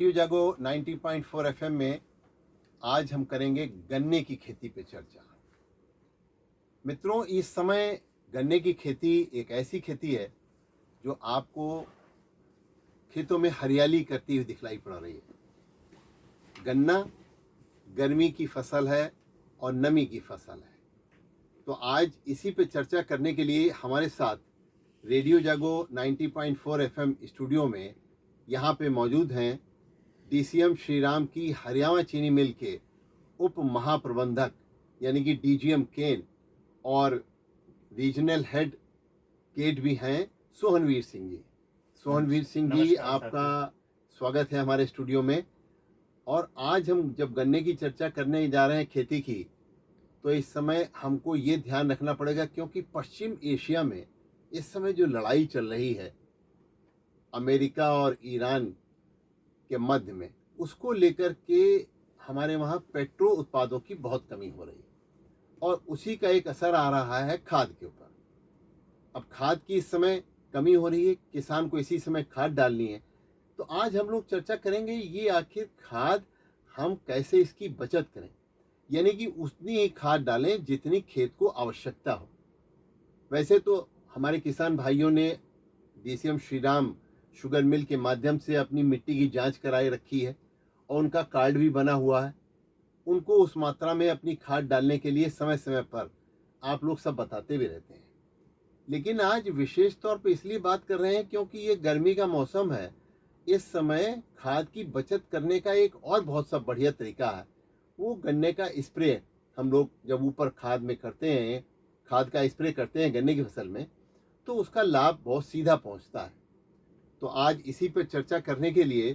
Radio जागो 90.4 FM में आज हम करेंगे गन्ने की खेती पे चर्चा। मित्रों, इस समय गन्ने की खेती एक ऐसी खेती है जो आपको खेतों में हरियाली करती हुई दिखलाई पड़ रही है। गन्ना गर्मी की फसल है और नमी की फसल है। तो आज इसी पे चर्चा करने के लिए हमारे साथ रेडियो जागो 90.4 एफएम स्टूडियो में यहाँ पे मौजूद हैं डीसीएम श्रीराम की हरियाणा चीनी मिल के उप महाप्रबंधक यानी कि डीजीएम केन और रीजनल हेड केट भी हैं सोहनवीर सिंह जी। सोहनवीर सिंह जी, आपका स्वागत है हमारे स्टूडियो में। और आज हम जब गन्ने की चर्चा करने जा रहे हैं खेती की, तो इस समय हमको ये ध्यान रखना पड़ेगा क्योंकि पश्चिम एशिया में इस समय जो लड़ाई चल रही है अमेरिका और ईरान के मध्य में, उसको लेकर के हमारे वहाँ पेट्रो उत्पादों की बहुत कमी हो रही है और उसी का एक असर आ रहा है खाद के ऊपर। अब खाद की इस समय कमी हो रही है, किसान को इसी समय खाद डालनी है। तो आज हम लोग चर्चा करेंगे ये आखिर खाद हम कैसे इसकी बचत करें, यानी कि उतनी ही खाद डालें जितनी खेत को आवश्यकता हो। वैसे तो हमारे किसान भाइयों ने डीसीएम श्रीराम शुगर मिल के माध्यम से अपनी मिट्टी की जांच कराए रखी है और उनका कार्ड भी बना हुआ है। उनको उस मात्रा में अपनी खाद डालने के लिए समय समय पर आप लोग सब बताते भी रहते हैं। लेकिन आज विशेष तौर पे इसलिए बात कर रहे हैं क्योंकि ये गर्मी का मौसम है। इस समय खाद की बचत करने का एक और बहुत सा बढ़िया तरीका है, वो गन्ने का स्प्रे। हम लोग जब ऊपर खाद में करते हैं, खाद का स्प्रे करते हैं गन्ने की फसल में, तो उसका लाभ बहुत सीधा पहुंचता है। तो आज इसी पर चर्चा करने के लिए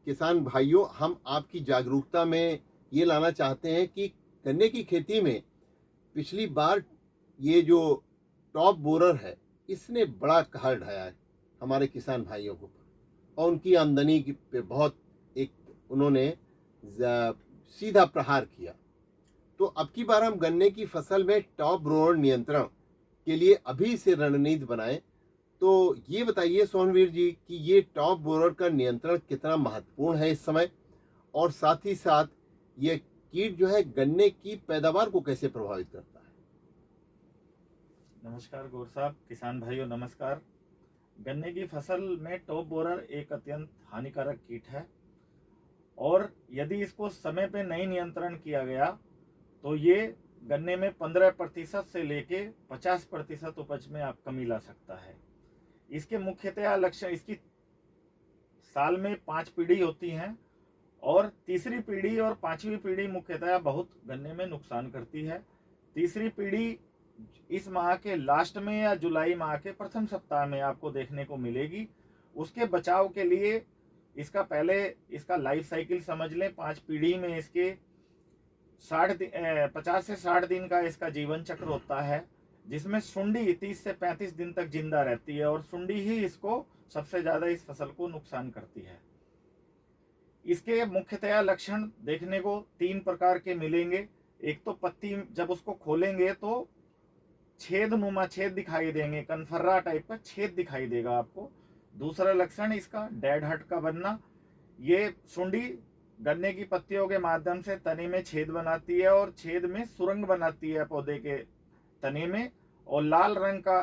किसान भाइयों, हम आपकी जागरूकता में ये लाना चाहते हैं कि गन्ने की खेती में पिछली बार ये जो टॉप बोरर है, इसने बड़ा कहर ढाया है हमारे किसान भाइयों को और उनकी आमदनी पे बहुत एक उन्होंने सीधा प्रहार किया। तो अब की बार हम गन्ने की फसल में टॉप बोरर नियंत्रण के लिए अभी से रणनीति बनाएं। तो ये बताइए सोहनवीर जी कि ये टॉप बोरर का नियंत्रण कितना महत्वपूर्ण है इस समय, और साथ ही साथ ये कीट जो है गन्ने की पैदावार को कैसे प्रभावित करता है। नमस्कार गौर साहब, किसान भाइयों नमस्कार। गन्ने की फसल में टॉप बोरर एक अत्यंत हानिकारक कीट है और यदि इसको समय पे नहीं नियंत्रण किया गया तो ये गन्ने में 15% से लेके 50% उपज में आप कमी ला सकता है। इसके मुख्यतः लक्षण, इसकी साल में 5 पीढ़ी होती हैं और तीसरी पीढ़ी और 5वीं पीढ़ी मुख्यतः बहुत गन्ने में नुकसान करती है। तीसरी पीढ़ी इस माह के लास्ट में या जुलाई माह के प्रथम सप्ताह में आपको देखने को मिलेगी। उसके बचाव के लिए इसका पहले इसका लाइफ साइकिल समझ लें। 5 पीढ़ी में इसके 50 से 60 दिन का इसका जीवन चक्र होता है, जिसमें सुंडी 30 से 35 दिन तक जिंदा रहती है और सुंडी ही इसको सबसे ज्यादा इस फसल को नुकसान करती है। इसके मुख्यतया लक्षण देखने को 3 प्रकार के मिलेंगे। एक तो पत्ती जब उसको खोलेंगे तो छेदनुमा छेद दिखाई देंगे, कनफर्रा टाइप का छेद दिखाई देगा आपको। दूसरा लक्षण इसका डेड हट का बनना। ये सुंडी गन्ने की पत्तियों के माध्यम से तने में छेद बनाती है और छेद में सुरंग बनाती है पौधे के तने में, और लाल रंग का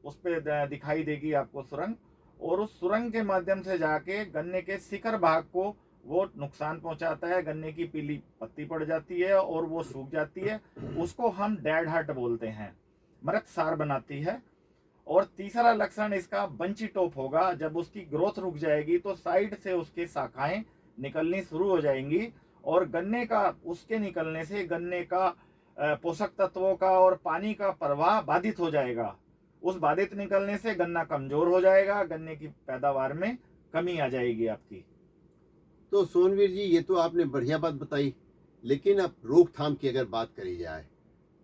उस पर दिखाई देगी आपको सुरंग, और उस सुरंग के माध्यम से जाके गन्ने के शिखर भाग को वो नुकसान पहुंचाता है। गन्ने की पीली पत्ती पड़ जाती है और वो सूख जाती है। उसको हम डेड हट बोलते हैं, मृत सार बनाती है। और तीसरा लक्षण इसका बंची टॉप होगा। जब उसकी ग्रोथ रुक जाएगी तो साइड से उसके शाखाएं निकलनी शुरू हो जाएंगी और गन्ने का उसके निकलने से गन्ने का पोषक तत्वों का और पानी का प्रवाह बाधित हो जाएगा। उस बाधित निकलने से गन्ना कमजोर हो जाएगा, गन्ने की पैदावार में कमी आ जाएगी आपकी। तो सोहनवीर जी, ये तो आपने बढ़िया बात बताई, लेकिन अब रोकथाम की अगर बात करी जाए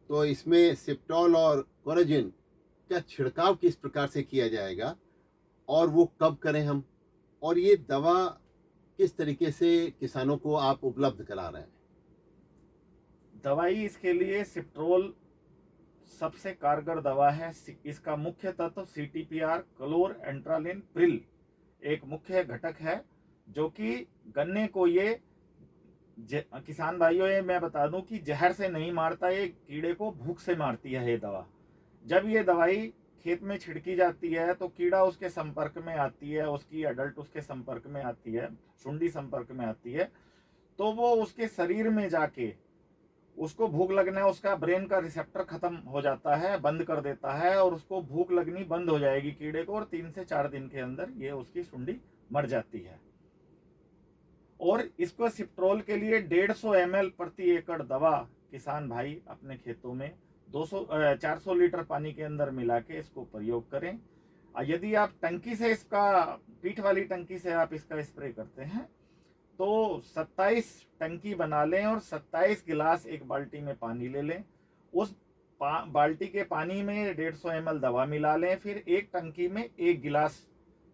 तो इसमें सिप्टॉल और कोराजिन का छिड़काव किस प्रकार से किया जाएगा और वो कब करें हम, और ये दवा किस तरीके से किसानों को आप उपलब्ध करा रहे हैं। दवाई इसके लिए सिप्ट्रोल सबसे कारगर दवा है। इसका मुख्य तत्व CTPR क्लोर एंट्रालिन प्रिल एक मुख्य घटक है, जो कि गन्ने को ये किसान भाइयों, ये मैं बता दूं कि जहर से नहीं मारता, ये कीड़े को भूख से मारती है ये दवा। जब ये दवाई खेत में छिड़की जाती है तो कीड़ा उसके संपर्क में आती है, उसकी अडल्ट उसके संपर्क में आती है, सुंडी संपर्क में आती है, तो वो उसके शरीर में जाके उसको भूख लगना, उसका ब्रेन का रिसेप्टर खत्म हो जाता है, बंद कर देता है, और उसको भूख लगनी बंद हो जाएगी कीड़े को, और 3 से 4 दिन के अंदर ये उसकी सुंडी मर जाती है। और इसको सिप्ट्रोल के लिए 150 ml प्रति एकड़ दवा किसान भाई अपने खेतों में 400 लीटर पानी के अंदर मिला के इसको प्रयोग करें। यदि आप टंकी से इसका, पीठ वाली टंकी से आप इसका स्प्रे करते हैं तो 27 टंकी बना लें और 27 गिलास एक बाल्टी में पानी ले लें। उस बाल्टी के पानी में 150 ml दवा मिला लें, फिर एक टंकी में 1 गिलास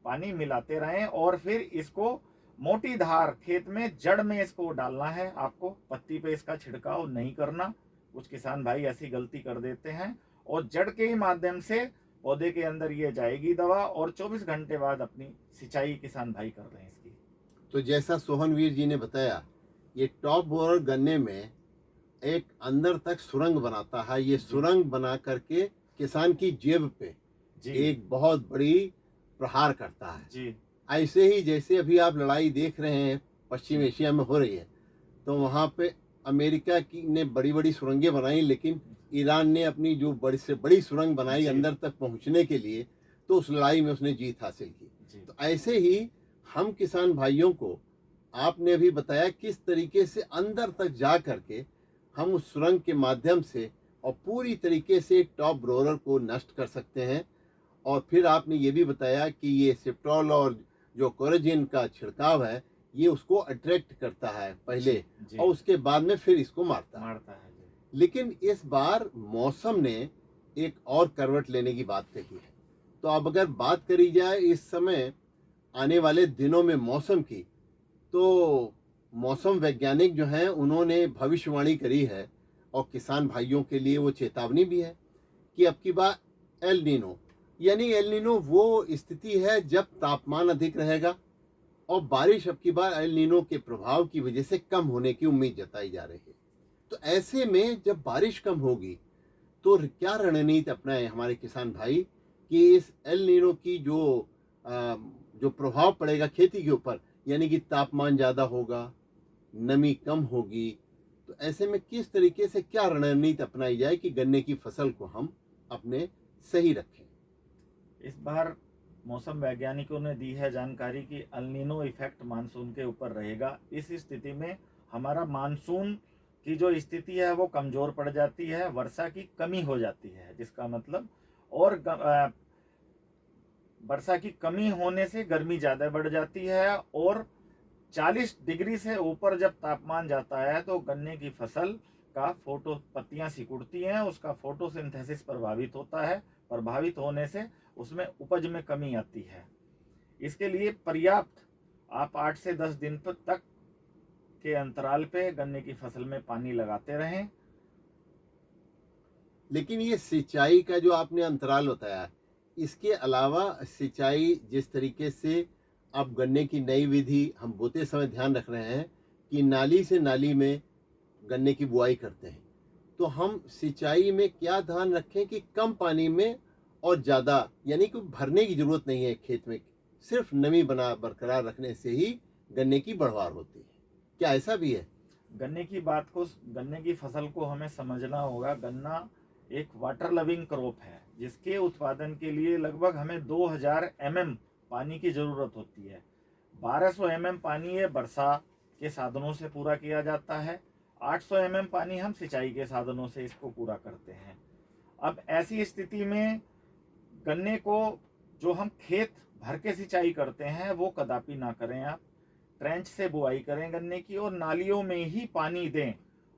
पानी मिलाते रहें, और फिर इसको मोटी धार खेत में जड़ में इसको डालना है। आपको पत्ती पे इसका छिड़काव नहीं करना, कुछ किसान भाई ऐसी गलती कर देते हैं, और जड़ के ही माध्यम से पौधे के अंदर ये जाएगी दवा, और 24 घंटे बाद अपनी सिंचाई किसान भाई कर रहे हैं इसकी। तो जैसा सोहनवीर जी ने बताया, ये टॉप बोरर गन्ने में एक अंदर तक सुरंग बनाता है। ये सुरंग बना करके किसान की जेब पे एक बहुत बड़ी प्रहार करता है जी। ऐसे ही जैसे अभी आप लड़ाई देख रहे हैं पश्चिम एशिया में हो रही है, तो वहाँ पे अमेरिका की ने बड़ी बड़ी सुरंगें बनाई, लेकिन ईरान ने अपनी जो बड़ी से बड़ी सुरंग बनाई अंदर तक पहुँचने के लिए, तो उस लड़ाई में उसने जीत हासिल की। तो ऐसे ही हम किसान भाइयों को आपने अभी बताया किस तरीके से अंदर तक जा करके हम उस सुरंग के माध्यम से और पूरी तरीके से टॉप रोलर को नष्ट कर सकते हैं। और फिर आपने ये भी बताया कि ये सिप्ट्रोल और जो कोराजिन का छिड़काव है ये उसको अट्रैक्ट करता है पहले, और उसके बाद में फिर इसको मारता है। लेकिन इस बार मौसम ने एक और करवट लेने की बात कही है। तो अब अगर बात करी जाए इस समय आने वाले दिनों में मौसम की, तो मौसम वैज्ञानिक जो हैं उन्होंने भविष्यवाणी करी है, और किसान भाइयों के लिए वो चेतावनी भी है कि अब की बार एल नीनो, यानी एल नीनो वो स्थिति है जब तापमान अधिक रहेगा और बारिश अब की बार एल नीनो के प्रभाव की वजह से कम होने की उम्मीद जताई जा रही है। तो ऐसे में जब बारिश कम होगी तो क्या रणनीति अपनाए हमारे किसान भाई कि इस एल नीनो की जो प्रभाव पड़ेगा खेती के ऊपर, यानी कि तापमान ज़्यादा होगा, नमी कम होगी, तो ऐसे में किस तरीके से क्या रणनीति अपनाई जाए कि गन्ने की फसल को हम अपने सही रखें। इस बार मौसम वैज्ञानिकों ने दी है जानकारी कि एल नीनो इफेक्ट मानसून के ऊपर रहेगा। इस स्थिति में हमारा मानसून की जो स्थिति है वो कमजोर पड़ जाती है, वर्षा की कमी हो जाती है, जिसका मतलब, और वर्षा की कमी होने से गर्मी ज़्यादा बढ़ जाती है, और 40 डिग्री से ऊपर जब तापमान जाता है तो गन्ने की फसल का पत्तियां सिकुड़ती हैं, उसका फोटोसिंथेसिस प्रभावित होता है। प्रभावित होने से उसमें उपज में कमी आती है। इसके लिए पर्याप्त आप 8 से 10 दिन तक के अंतराल पे गन्ने की फसल में पानी लगाते रहें। लेकिन ये सिंचाई का जो आपने अंतराल बताया, इसके अलावा सिंचाई जिस तरीके से अब गन्ने की नई विधि हम बोते समय ध्यान रख रहे हैं कि नाली से नाली में गन्ने की बुआई करते हैं, तो हम सिंचाई में क्या ध्यान रखें कि कम पानी में और ज़्यादा, यानी कि भरने की ज़रूरत नहीं है खेत में, सिर्फ नमी बरकरार रखने से ही गन्ने की बढ़वार होती है। क्या ऐसा भी है? गन्ने की फसल को हमें समझना होगा। गन्ना एक वाटर लविंग क्रॉप है, जिसके उत्पादन के लिए लगभग हमें 2000 mm पानी की जरूरत होती है। 1200 mm पानी ये वर्षा के साधनों से पूरा किया जाता है, 800 mm पानी हम सिंचाई के साधनों से इसको पूरा करते हैं। अब ऐसी स्थिति में गन्ने को जो हम खेत भर के सिंचाई करते हैं वो कदापि ना करें। आप ट्रेंच से बुआई करें गन्ने की, और नालियों में ही पानी दें,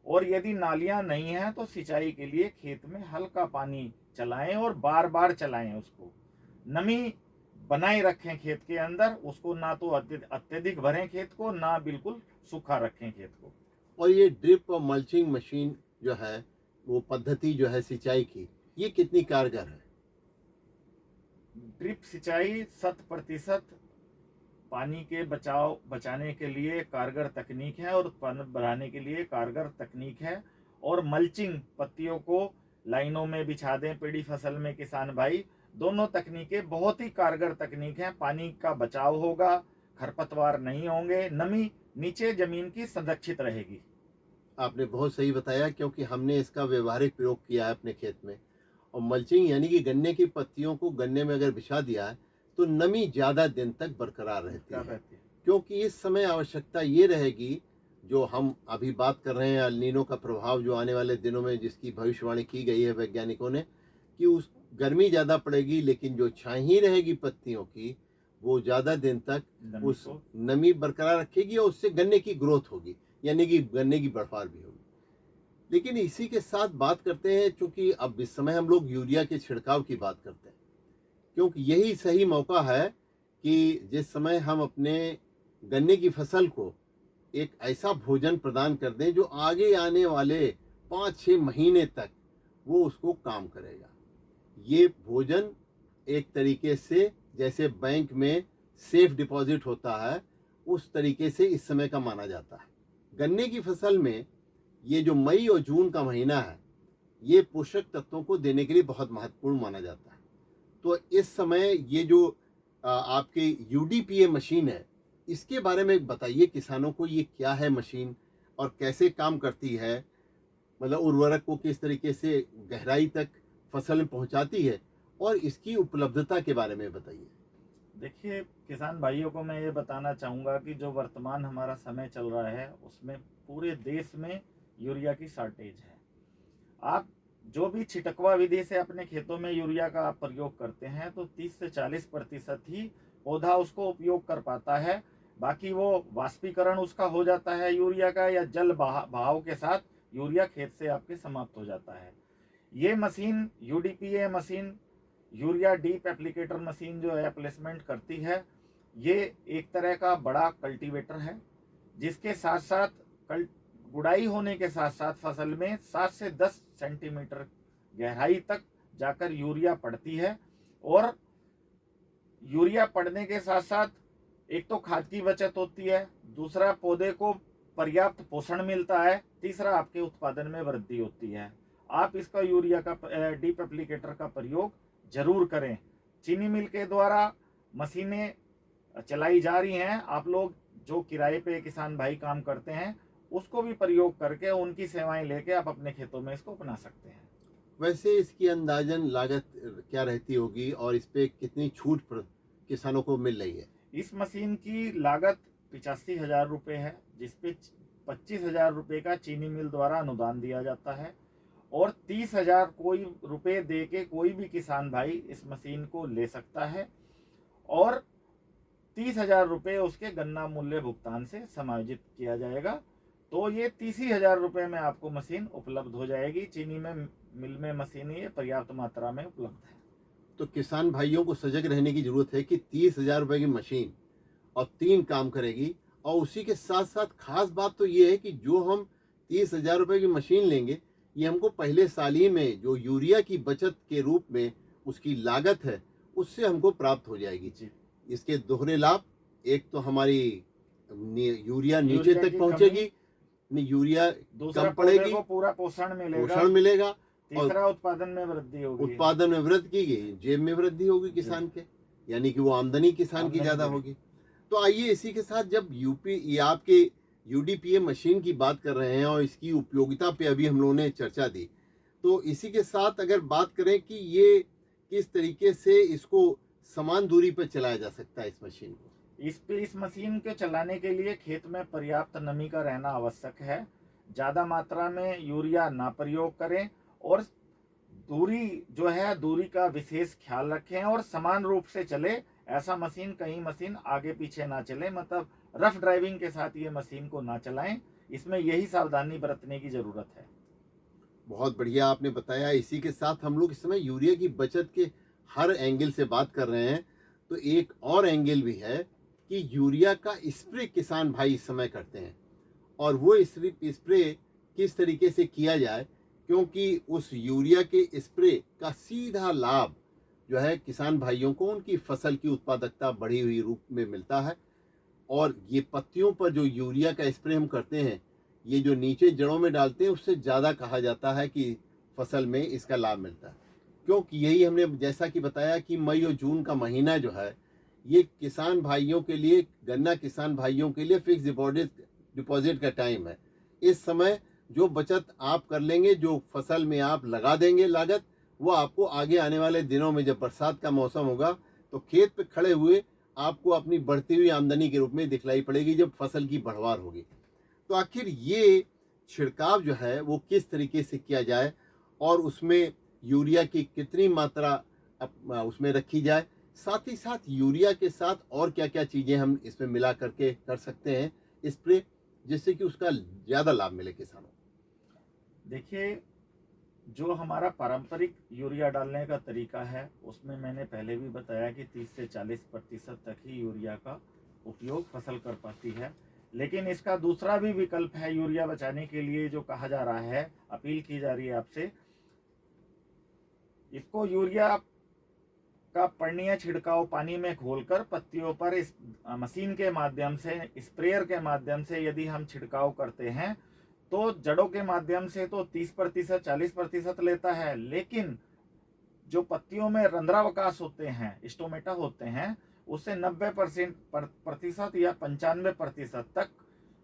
और यदि नालियां नहीं हैं तो सिंचाई के लिए खेत में हल्का पानी चलाएं और बार बार चलाएं। उसको नमी बनाए रखें खेत के अंदर, उसको ना तो अत्यधिक भरें खेत को, ना बिल्कुल सूखा रखें खेत को। और ये ड्रिप और मल्चिंग मशीन जो है, वो पद्धति जो है सिंचाई की, ये कितनी कारगर है? ड्रिप सिंचाई 100% पानी के बचाने के लिए कारगर तकनीक है और उत्पादन बढ़ाने के लिए कारगर तकनीक है। और मल्चिंग, पत्तियों को लाइनों में बिछा दें पेड़ी फसल में किसान भाई, दोनों तकनीकें बहुत ही कारगर तकनीक हैं। पानी का बचाव होगा, खरपतवार नहीं होंगे, नमी नीचे जमीन की संरक्षित रहेगी। आपने बहुत सही बताया, क्योंकि हमने इसका व्यवहारिक प्रयोग किया है अपने खेत में। और मल्चिंग यानी कि गन्ने की पत्तियों को गन्ने में अगर बिछा दिया है तो नमी ज़्यादा दिन तक बरकरार रहती है, क्योंकि इस समय आवश्यकता ये रहेगी, जो हम अभी बात कर रहे हैं अल नीनो का प्रभाव जो आने वाले दिनों में, जिसकी भविष्यवाणी की गई है वैज्ञानिकों ने, कि उस गर्मी ज़्यादा पड़ेगी, लेकिन जो छाई रहेगी पत्तियों की वो ज़्यादा दिन तक उस नमी बरकरार रखेगी और उससे गन्ने की ग्रोथ होगी, यानी कि गन्ने की बढ़वार भी होगी। लेकिन इसी के साथ बात करते हैं, चूंकि अब इस समय हम लोग यूरिया के छिड़काव की बात करते हैं, क्योंकि यही सही मौका है कि जिस समय हम अपने गन्ने की फसल को एक ऐसा भोजन प्रदान कर दें जो आगे आने वाले 5-6 महीने तक वो उसको काम करेगा। ये भोजन एक तरीके से जैसे बैंक में सेफ डिपॉजिट होता है, उस तरीके से इस समय का माना जाता है। गन्ने की फसल में ये जो मई और जून का महीना है, ये पोषक तत्वों को देने के लिए बहुत महत्वपूर्ण माना जाता है। तो इस समय ये जो आपकी यूडीपीए मशीन है, इसके बारे में बताइए किसानों को, ये क्या है मशीन और कैसे काम करती है, मतलब उर्वरक को किस तरीके से गहराई तक फसल में पहुंचाती है, और इसकी उपलब्धता के बारे में बताइए। देखिए किसान भाइयों को मैं ये बताना चाहूँगा कि जो वर्तमान हमारा समय चल रहा है उसमें पूरे देश में यूरिया की शॉर्टेज है। आप जो भी छिटकवा विधि से अपने खेतों में यूरिया का आप प्रयोग करते हैं तो 30 से 40% ही पौधा उसको उपयोग कर पाता है, बाकी वो वाष्पीकरण उसका हो जाता है यूरिया का, या जल बहाव के साथ यूरिया खेत से आपके समाप्त हो जाता है। ये machine UDPA machine, urea deep applicator machine जो है प्लेसमेंट करती है, ये एक तरह का बड़ा कल्टीवेटर है, जिसके साथ साथ गुड़ाई होने के साथ साथ फसल में 7 से 10 सेंटीमीटर गहराई तक जाकर यूरिया पड़ती है। और यूरिया पड़ने के साथ साथ एक तो खाद की बचत होती है, दूसरा पौधे को पर्याप्त पोषण मिलता है, तीसरा आपके उत्पादन में वृद्धि होती है। आप इसका यूरिया का डीप एप्लीकेटर का प्रयोग जरूर करें। चीनी मिल के द्वारा मशीनें चलाई जा रही हैं, आप लोग जो किराए पे किसान भाई काम करते हैं उसको भी प्रयोग करके उनकी सेवाएं लेके आप अपने खेतों में इसको अपना सकते हैं। वैसे इसकी अंदाजन लागत क्या रहती होगी और इस पे कितनी छूट किसानों को मिल रही है? इस मशीन की लागत 85,000 रुपये है, जिसपे 25,000 रुपये का चीनी मिल द्वारा अनुदान दिया जाता है, और 30,000 कोई रुपये दे के कोई भी किसान भाई इस मशीन को ले सकता है, और 30,000 रुपये उसके गन्ना मूल्य भुगतान से समायोजित किया जाएगा। तो ये 30,000 रुपये में आपको मशीन उपलब्ध हो जाएगी। चीनी में मिल में मशीन ये पर्याप्त मात्रा में उपलब्ध है। तो किसान भाइयों को सजग रहने की जरूरत है कि 30,000 रुपये की मशीन और 3 काम करेगी। और उसी के साथ साथ खास बात तो ये है कि जो हम 30,000 रुपये की मशीन लेंगे, ये हमको पहले साल ही में जो यूरिया की बचत के रूप में उसकी लागत है उससे हमको प्राप्त हो जाएगी। इसके दोहरे लाभ, एक तो हमारी यूरिया नीचे तक पहुंचेगी, यूरिया कम पड़ेगी, पूरा पोषण मिलेगा, तीसरा उत्पादन में वृद्धि होगी, उत्पादन में वृद्धि की जेब में वृद्धि होगी किसान के, यानी कि वो आमदनी किसान की ज्यादा होगी। तो आइए इसी के साथ, जब ये आपके यूडीपीए मशीन की बात कर रहे हैं और इसकी उपयोगिता पे अभी हम लोगों ने चर्चा दी, तो इसी के साथ अगर बात करें कि ये किस तरीके से इसको समान दूरी पर चलाया जा सकता है इस मशीन को। इस मशीन के चलाने के लिए खेत में पर्याप्त नमी का रहना आवश्यक है। ज़्यादा मात्रा में यूरिया ना प्रयोग करें, और दूरी का विशेष ख्याल रखें और समान रूप से चले। ऐसा मशीन कहीं मशीन आगे पीछे ना चले, मतलब रफ ड्राइविंग के साथ ये मशीन को ना चलाएं। इसमें यही सावधानी बरतने की जरूरत है। बहुत बढ़िया आपने बताया। इसी के साथ हम लोग इस समय यूरिया की बचत के हर एंगल से बात कर रहे हैं, तो एक और एंगल भी है कि यूरिया का स्प्रे किसान भाई इस समय करते हैं, और वो स्प्रे किस तरीके से किया जाए, क्योंकि उस यूरिया के स्प्रे का सीधा लाभ जो है किसान भाइयों को उनकी फसल की उत्पादकता बढ़ी हुई रूप में मिलता है। और ये पत्तियों पर जो यूरिया का स्प्रे हम करते हैं, ये जो नीचे जड़ों में डालते हैं उससे ज़्यादा कहा जाता है कि फसल में इसका लाभ मिलता है। क्योंकि यही हमने जैसा कि बताया कि मई और जून का महीना जो है, ये किसान भाइयों के लिए, गन्ना किसान भाइयों के लिए फिक्स डिपॉजिट का टाइम है। इस समय जो बचत आप कर लेंगे, जो फसल में आप लगा देंगे लागत, वो आपको आगे आने वाले दिनों में जब बरसात का मौसम होगा तो खेत पे खड़े हुए आपको अपनी बढ़ती हुई आमदनी के रूप में दिखलाई पड़ेगी जब फसल की बढ़वार होगी। तो आखिर ये छिड़काव जो है वो किस तरीके से किया जाए और उसमें यूरिया की कितनी मात्रा उसमें रखी जाए, साथ ही साथ यूरिया के साथ और क्या क्या चीज़ें हम इसमें मिला करके कर सकते हैं स्प्रे, जिससे कि उसका ज़्यादा लाभ मिले किसानों को। देखिए, जो हमारा पारंपरिक यूरिया डालने का तरीका है उसमें मैंने पहले भी बताया कि 30 से 40% तक ही यूरिया का उपयोग फसल कर पाती है। लेकिन इसका दूसरा भी विकल्प है यूरिया बचाने के लिए, जो कहा जा रहा है, अपील की जा रही है आपसे, इसको यूरिया का पर्णीय छिड़काव पानी में घोलकर पत्तियों पर इस मशीन के माध्यम से, स्प्रेयर के माध्यम से यदि हम छिड़काव करते हैं तो जड़ों के माध्यम से तो 30% 40% लेता है, लेकिन जो पत्तियों में रंध्रावकाश होते हैं, स्टोमेटा होते हैं, उससे 90% या 95% तक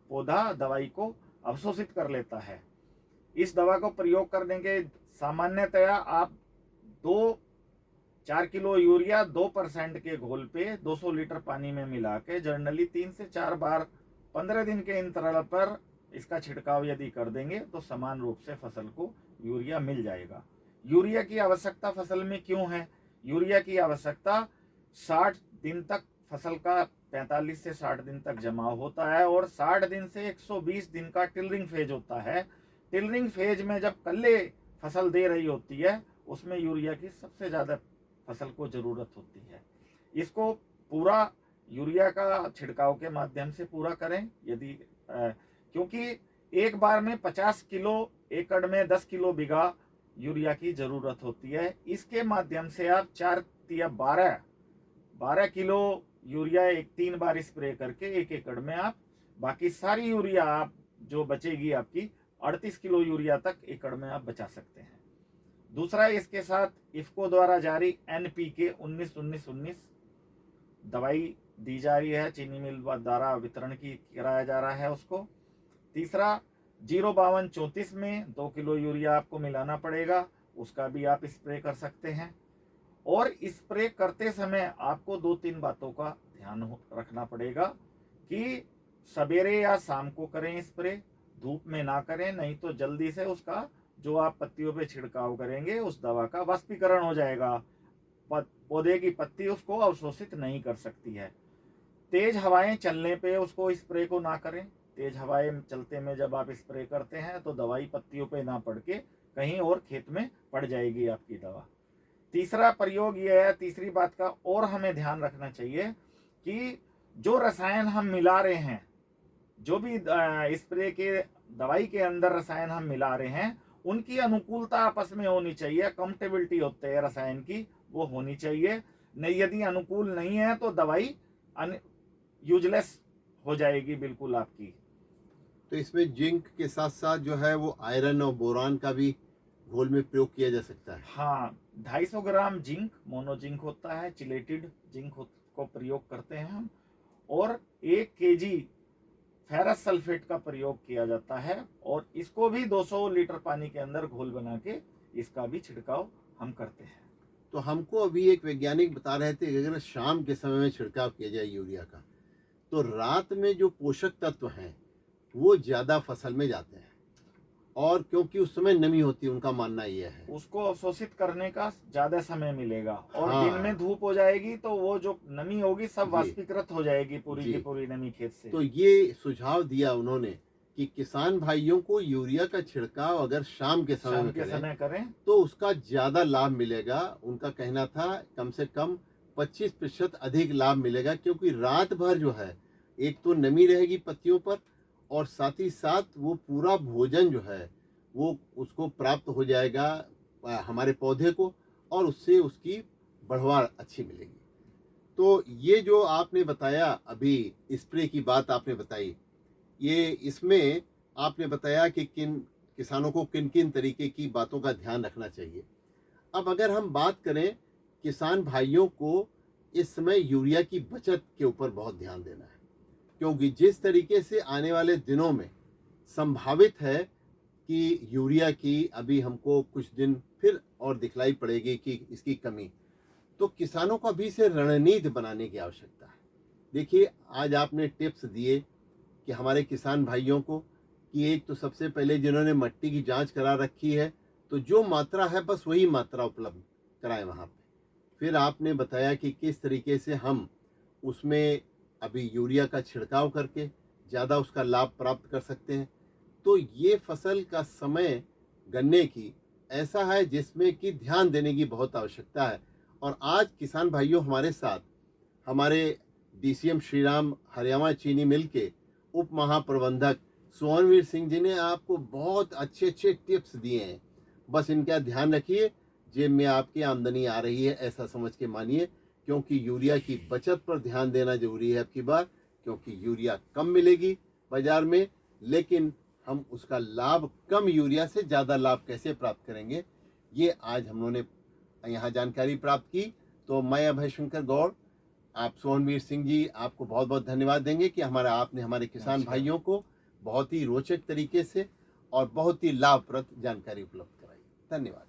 पौधा दवाई को अवशोषित कर लेता है। इस दवा को प्रयोग करने के सामान्यतया आप 4 किलो यूरिया 2% के घोल पे 200 लीटर पानी में मिला के जनरली 3 से 4 बार 15 दिन के इंतराल पर इसका छिड़काव यदि कर देंगे तो समान रूप से फसल को यूरिया मिल जाएगा। यूरिया की आवश्यकता फसल में क्यों है? यूरिया की आवश्यकता 60 दिन तक फसल का 45 से 60 दिन तक जमाव होता है और 60 दिन से 120 दिन का टिलरिंग फेज होता है। टिलरिंग फेज में जब कल्ले फसल दे रही होती है उसमें यूरिया की सबसे ज़्यादा फसल को ज़रूरत होती है। इसको पूरा यूरिया का छिड़काव के माध्यम से पूरा करें यदि क्योंकि एक बार में 50 किलो एकड़ में 10 किलो बीघा यूरिया की ज़रूरत होती है। इसके माध्यम से आप 4 या 12 किलो यूरिया 3 बार स्प्रे करके 1 एकड़ में आप बाकी सारी यूरिया आप जो बचेगी आपकी 38 किलो यूरिया तक एकड़ में आप बचा सकते हैं। दूसरा, इसके साथ इफको द्वारा जारी NPK 19-19-19 दवाई दी जा रही है, चीनी मिल द्वारा वितरण कराया जा रहा है उसको। तीसरा, 052-34 में 2 किलो यूरिया आपको मिलाना पड़ेगा, उसका भी आप स्प्रे कर सकते हैं। और स्प्रे करते समय आपको 2-3 बातों का ध्यान रखना पड़ेगा कि सवेरे या शाम को करें स्प्रे, धूप में ना करें, नहीं तो जल्दी से उसका जो आप पत्तियों पे छिड़काव करेंगे उस दवा का वाष्पीकरण हो जाएगा, पौधे की पत्ती उसको अवशोषित नहीं कर सकती है। तेज हवाएं चलने पे उसको स्प्रे को ना करें। तेज हवाएं चलते में जब आप स्प्रे करते हैं तो दवाई पत्तियों पे ना पड़ के कहीं और खेत में पड़ जाएगी आपकी दवा। तीसरा प्रयोग यह है, तीसरी बात का और हमें ध्यान रखना चाहिए कि जो रसायन हम मिला रहे हैं, जो भी स्प्रे के दवाई के अंदर रसायन हम मिला रहे हैं, उनकी अनुकूलता आपस में होनी चाहिए, कंपेटिबिलिटी होती है रसायन की, वो होनी चाहिए। नहीं, यदि अनुकूल नहीं है तो दवाई यूजलेस हो जाएगी बिल्कुल आपकी। तो इसमें जिंक के साथ साथ जो है वो आयरन और बोरान का भी घोल में प्रयोग किया जा सकता है। हाँ, 250 ग्राम जिंक, मोनो जिंक होता है, चिलेटेड जिंक को प्रयोग करते हैं हम, और 1 kg फेरस सल्फेट का प्रयोग किया जाता है और इसको भी 200 लीटर पानी के अंदर घोल बना के इसका भी छिड़काव हम करते हैं। तो हमको अभी एक वैज्ञानिक बता रहे थे कि अगर शाम के समय में छिड़काव किया जाए यूरिया का तो रात में जो पोषक तत्व हैं वो ज़्यादा फसल में जाते हैं, और क्योंकि उस समय नमी होती है, उनका मानना यह है उसको अवशोषित करने का ज्यादा समय मिलेगा और हाँ। दिन में धूप हो जाएगी तो वो जो नमी होगी सब वाष्पीकृत हो जाएगी पूरी जी। की पूरी नमी खेत से। तो ये सुझाव दिया उन्होंने कि किसान भाइयों को यूरिया का छिड़काव अगर शाम के समय करें तो उसका ज़्यादा लाभ मिलेगा। उनका कहना था कम से कम 25% अधिक लाभ मिलेगा, क्योंकि रात भर जो है एक तो नमी रहेगी पत्तियों पर और साथ ही साथ वो पूरा भोजन जो है वो उसको प्राप्त हो जाएगा हमारे पौधे को, और उससे उसकी बढ़वार अच्छी मिलेगी। तो ये जो आपने बताया अभी स्प्रे की बात आपने बताई, ये इसमें आपने बताया कि किन किसानों को किन किन तरीके की बातों का ध्यान रखना चाहिए। अब अगर हम बात करें, किसान भाइयों को इस समय यूरिया की बचत के ऊपर बहुत ध्यान देना है, क्योंकि जिस तरीके से आने वाले दिनों में संभावित है कि यूरिया की अभी हमको कुछ दिन फिर और दिखलाई पड़ेगी कि इसकी कमी, तो किसानों को अभी से रणनीति बनाने की आवश्यकता है। देखिए, आज आपने टिप्स दिए कि हमारे किसान भाइयों को कि एक तो सबसे पहले जिन्होंने मिट्टी की जांच करा रखी है, तो जो मात्रा है बस वही मात्रा उपलब्ध कराएं वहाँ पे। फिर आपने बताया कि किस तरीके से हम उसमें अभी यूरिया का छिड़काव करके ज़्यादा उसका लाभ प्राप्त कर सकते हैं। तो ये फसल का समय गन्ने की ऐसा है जिसमें कि ध्यान देने की बहुत आवश्यकता है। और आज किसान भाइयों हमारे साथ हमारे डीसीएम श्रीराम हरियाणा चीनी मिल के उप महाप्रबंधक सोहनवीर सिंह जी ने आपको बहुत अच्छे अच्छे टिप्स दिए हैं। बस इनका ध्यान रखिए, जेब में आपकी आमदनी आ रही है ऐसा समझ के मानिए, क्योंकि यूरिया की बचत पर ध्यान देना जरूरी है आपकी बार, क्योंकि यूरिया कम मिलेगी बाजार में, लेकिन हम उसका लाभ कम यूरिया से ज़्यादा लाभ कैसे प्राप्त करेंगे, ये आज हम लोगों ने यहाँ जानकारी प्राप्त की। तो मैं अभय शंकर गौड़, आप सोहनवीर सिंह जी, आपको बहुत बहुत धन्यवाद देंगे कि आपने हमारे किसान भाइयों को बहुत ही रोचक तरीके से और बहुत ही लाभप्रद जानकारी उपलब्ध कराई। धन्यवाद।